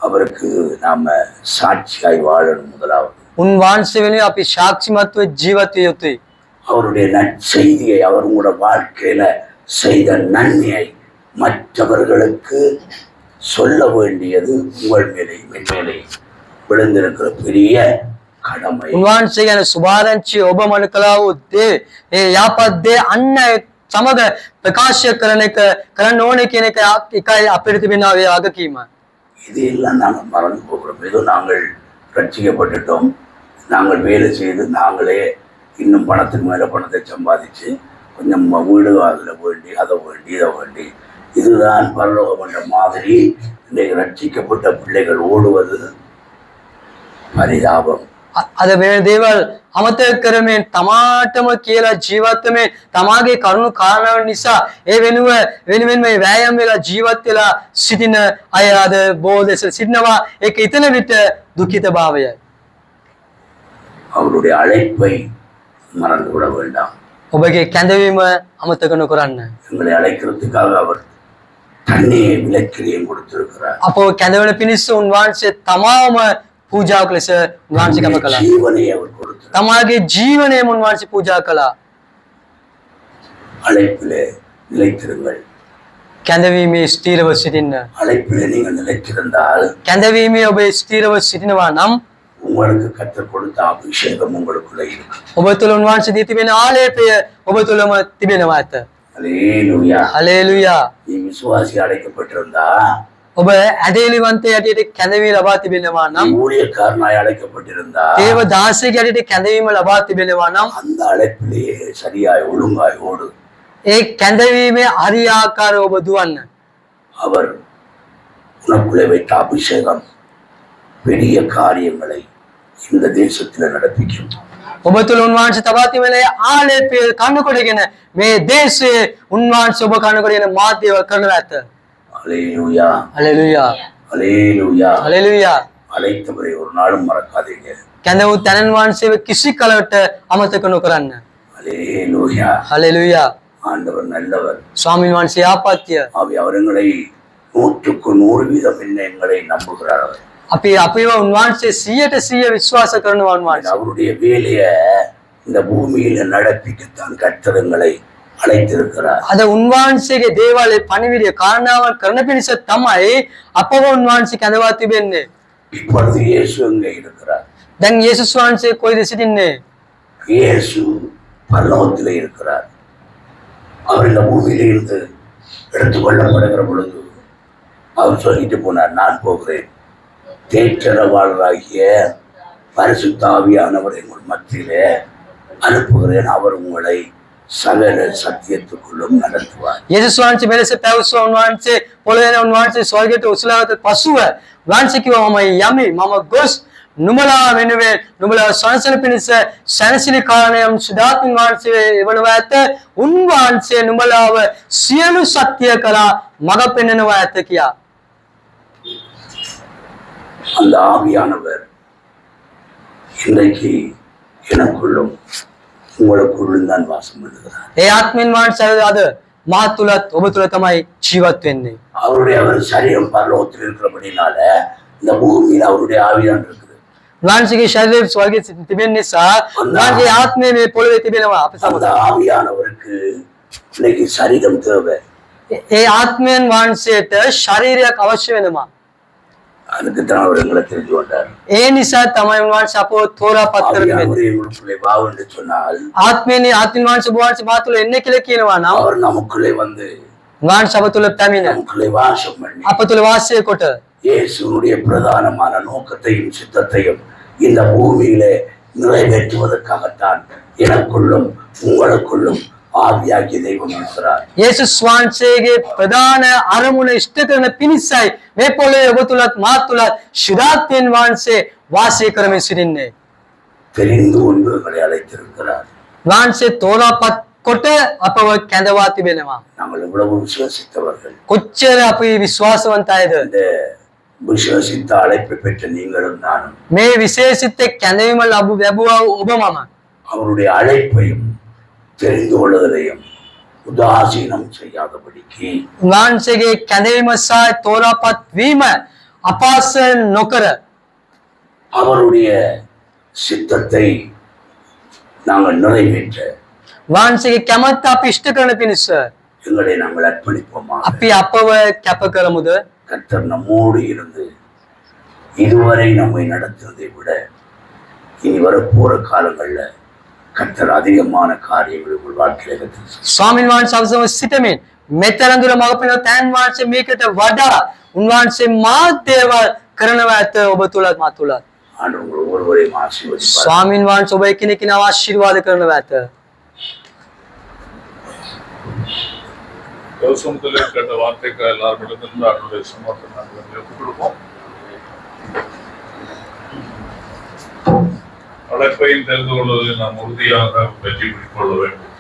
அவருக்கு நாம சாட்சியாய் வாழணும். முதலாவது උන්වහන්සේ சாட்சிமத்துவ ஜீவத்தை அவருடைய நற்செய்தியை அவர் உங்களோட வாழ்க்கையில செய்த நன்மையை மற்றவர்களுக்கு சொல்ல வேண்டியது உங்கள் மேலேயும் என் மேலேயும் விழுந்திருக்கிற பெரிய கடமை. උන්වහන්සේ ගැන සුභාරංචි ඔබ මන කළා වූ දේ ඒ යහපත් දේ අන්න සමග ප්‍රකාශ කරන එක කරන්න ඕනේ කියන එකයි අපිට තිබෙන වගකීම. இதையெல்லாம் நாங்கள் மறந்து போகிறோம். ஏதோ நாங்கள் ரட்சிக்கப்பட்டுட்டோம், நாங்கள் வேலை செய்து நாங்களே இன்னும் பணத்துக்கு மேலே பணத்தை சம்பாதிச்சு கொஞ்சம் வீடு அதில் வேண்டி அதை வேண்டி இதை வேண்டி இதுதான் பரலோகம் என்ற மாதிரி இன்றைக்கு ரட்சிக்கப்பட்ட பிள்ளைகள் ஓடுவது பரிதாபம். අද මේ දේවල් අමතක කරමින් තමාටම කියලා ජීවත් වෙමින් තමාගේ කරුණු කාරණාව නිසා ඒ වෙනුවෙන් මේ වෑයම් වෙලා ජීවත් වෙලා සිටින අය අද බෝධිස සිටිනවා. ඒක ඊතන විට දුකිත භාවයයි. அவருடைய அழைப்பை மறந்து விட வேண்டாம். ඔබගේ කැඳවීම අමතක නොකරන්න. எங்களை அழைக்கிறதுக்காக அவர் தன்னையே விலக்கிரியம் கொடுத்திருக்கிறார். අපෝ කැඳවන පිණිස උන්වහන්සේ තමාම පූජාවක් ලෙස උන්වහන්සේ කම කළා. ජීවනය அவர் கொடுத்தார். තමාගේ ජීවනය උන්වහන්සේ පූජා කළා. அழைப்பிலே நிலைத்திருங்கள். කැඳවීමේ ස්ථීරව සිටින්න. அழைப்பிலே நீங்கள் நிலைத்திருந்தால் කැඳවීමේ ඔබ ස්ථීරව සිටිනවා නම් உங்களுக்கு கர்த்தர் கொடுத்த அபிஷேகம் உங்களுக்குள்ளே இருக்கு. ඔබ තුළ උන්වහන්සේ දී තිබෙන ආලේපය ඔබ තුළම තිබෙනවා ඇත. ஹல்லேலூயா. හලෙලූයා. நீ விசுவாசி அழைக்கப்பட்டிருந்தா, ඔබ ඇදහිලිවන්තයෙක් ඇටියට කැඳවීම ලබා තිබෙනවා නම්, ஊழியக்காரனாய் அழைக்கப்பட்டிருந்தா, දේව දාසයෙක් ඇටියට කැඳවීම ලබා තිබෙනවා නම්, அந்த அழைப்பிலேயே சரியாய் ஒழுங்காய் ஓடு. ඒ කැඳවීමේ හරි ආකාරව ඔබ දුවන්න. அவர் உனக்குள்ளே வைத்த அபிஷேகம் பெரிய காரியங்களை இந்த தேசத்தில் நடப்பிக்கும். ඔබ තුළ උන්වහන්සේ තබා තිබෙන ආලේපය කන්නකොටගෙන මේ දේශයේ උන්වහන්සේ ඔබ කන්නකොටගෙන මාධ්‍යව කරනවා ඇත. ஹல்லேலூயா. හලෙලූයා. ஹல்லேலூயா. හලෙලූයා. அழைத்தவரை ஒரு நாளும் மறக்காதீங்க. කැඳවූ තැනන් වහන්සේව කිසි කලකට අමතක නොකරන්න. ஹல்லேலூயா. හලෙලූයා. ஆண்டவர் நல்லவர். ස්වාමීන් වහන්සේ ආපත්‍ය. அவர் எங்களை 100% எங்களை நம்புகிறார். අපි අපිව උන්වහන්සේ 100% විශ්වාස කරනවා උන්වහන්සේ. அவருடைய வேலையை இந்த பூமியில நடப்பிக்கத்தான் கர்த்தரங்களை அழைத்திருக்கிறார். අද උන්වහන්සේගේ දේවාලේ පණිවිඩය කාරණාවක් කරන පිණිස තමයි අපව උන්වහන්සේ කැඳවා තිබෙන්නේ. இப்பொழுது இயேசு அங்கே இருக்கிறார். දැන් යේසුස් වහන්සේ කොයිද සිටින්නේ? இயேசு பரலோகத்திலே இருக்கிறார். அவர் இந்த பூமியில இருந்து எடுத்துக்கொள்ளப்படுகிற பொழுது அவர் சொல்லிட்டு போனார், நான் போகிறேன், தேற்றரவாளராகிய பரிசுத்த ஆவியானவரை உங்கள் மத்தியிலே அனுப்புகிறேன், அவர் உங்களை சகல சத்தியத்துக்குள்ளும் நடத்துவார். යේසුස් වහන්සේ මෙලෙස පැවසුවා. උන්වහන්සේ පොළොවේ උන්වහන්සේ ස්වර්ගයට උසුලාගත පසුව වහන්සේ කිව්වා, මම යමි, මම ගොස් නුඹලා වෙනුවෙන් නුඹලා සංසන පිණිස සැනසෙලි කාරණයම් සුදාත්මින් වහන්සේ එවනවා ඇත. උන්වහන්සේ නුඹලාව සියලු සත්‍ය කරා මඟ පෙන්වනවා ඇත කියා. அந்த ஆவியானவர் இன்றைக்கு எனக்குள்ளும் உங்களுக்குள்ளும் தான் வாசம் பண்ணுகிறார். ඒ ආත්මෙන් වහන්සේ අද මා තුලත් ඔබ තුල තමයි ජීවත් වෙන්නේ. அவர் சரீரம் பரலோகத்தில் இருக்கிறபடினால இந்த பூமியில் அவருடைய ஆவிதான் இருக்குது. වහන්සේගේ ශරීරය ස්වර්ගයේ තිබෙන නිසා වහන්සේගේ ආත්මය මේ පොළවේ තිබෙනවා අප සමග. ஆவியானவருக்கு இன்னைக்கு சரீரம் தேவை. ඒ ආත්මයන් වහන්සේට ශරීරයක් අවශ්‍ය වෙනවා. அதுக்கு தான் அவர் எங்களை தெரிஞ்சு கொண்டார். ඒ නිසා තමයි උන්වහන්සේ අපව තෝරාපත් කරගන්නේ. உங்களுக்குள்ளே வா என்று சொன்னால் ආත්මයෙන් ආත්මයන් වහන්සේ වහන්සේ මා තුල එන්නේ කියලා කියනවා නම් அவர் நமக்குள்ளே வந்து වහන්සේ අප තුල පැමිණ நமக்குள்ளே வாசம் பண்ணி අප තුල වාසය කොට இயேசுவுடைய பிரதானமான நோக்கத்தையும் சித்தத்தையும் இந்த பூமியிலே நிறைவேற்றுவதற்காகத்தான் எனக்குள்ளும் உங்களுக்குள்ளும் ආවියාගේ දෙවියන් இருக்கிறார். යේසුස් වහන්සේගේ ප්‍රධාන අරමුණ ඉෂ්ට කරන පිණිසයි මේ පොළොවේ ඔබ තුලත් මා තුලත් ශිරාත්මයන් වහන්සේ වාසය කරමින් සිටින්නේ. தெரிந்து கொண்டு எங்களை அழைத்திருக்கிறார். වහන්සේ තෝරාපත් කොට අපව කැඳවා තිබෙනවා. நாங்கள் எவ்வளவு விசுவாசித்தவர்கள். කොච්චර අපි විශ්වාසවන්තයිද? இந்த விசுவாசித்த அழைப்பை பெற்ற நீங்களும் நானும் මේ විශේෂිත කැඳවීම ලැබුවා ඔබ මම. அவருடைய அழைப்பையும் தெரிந்து கொள்வதையும் உதாசீனம் செய்யாதபடிக்கு උන්වහන්සේගේ කැඳවීම සහ තෝරාපත් වීම අපහාස නොකර அவருடைய சித்தத்தை நாங்கள் நிறைவேற்ற උන්වහන්සේගේ කැමැත්ත අපි ඉෂ්ට කරන පිණිස எங்களை நாங்கள் அர்ப்பணிப்போமா. අපි අපව කැප කරමුද? கர்த்தர் நம்மோடு இருந்து இதுவரை நம்மை நடத்துவதை விட இனி வரப்போற காலங்கள்ல கர்த்தர் அதிகமான காரியங்களை உங்கள் வாழ்க்கையில கற்று ස්වාමීන් වහන්සේ අවසම සිටමින් මෙතරම් දුර මඟපින තැන් වහන්සේ මේකට වඩා උන්වහන්සේ මාත් දේවල් කරනවා ඇත ඔබ තුලත් මා තුලත්. ஆண்டவர் உங்கள் ஒவ்வொருவரையும் ஆசீர்வதிப்பார். ස්වාමීන් වහන්සේ ඔබ එකිනෙකිනව ආශිර්වාද කරනවා ඇත. தேவசமத்தில் கேட்ட வார்த்தைக்கு எல்லாரிடத்திலிருந்து அவருடைய சமூகத்தை நாங்கள் ஒப்புக் கொடுப்போம். அழைப்பையும் தெரிந்து கொள்வதில் நாம் உறுதியாக வெற்றி கொள்ள வேண்டும்.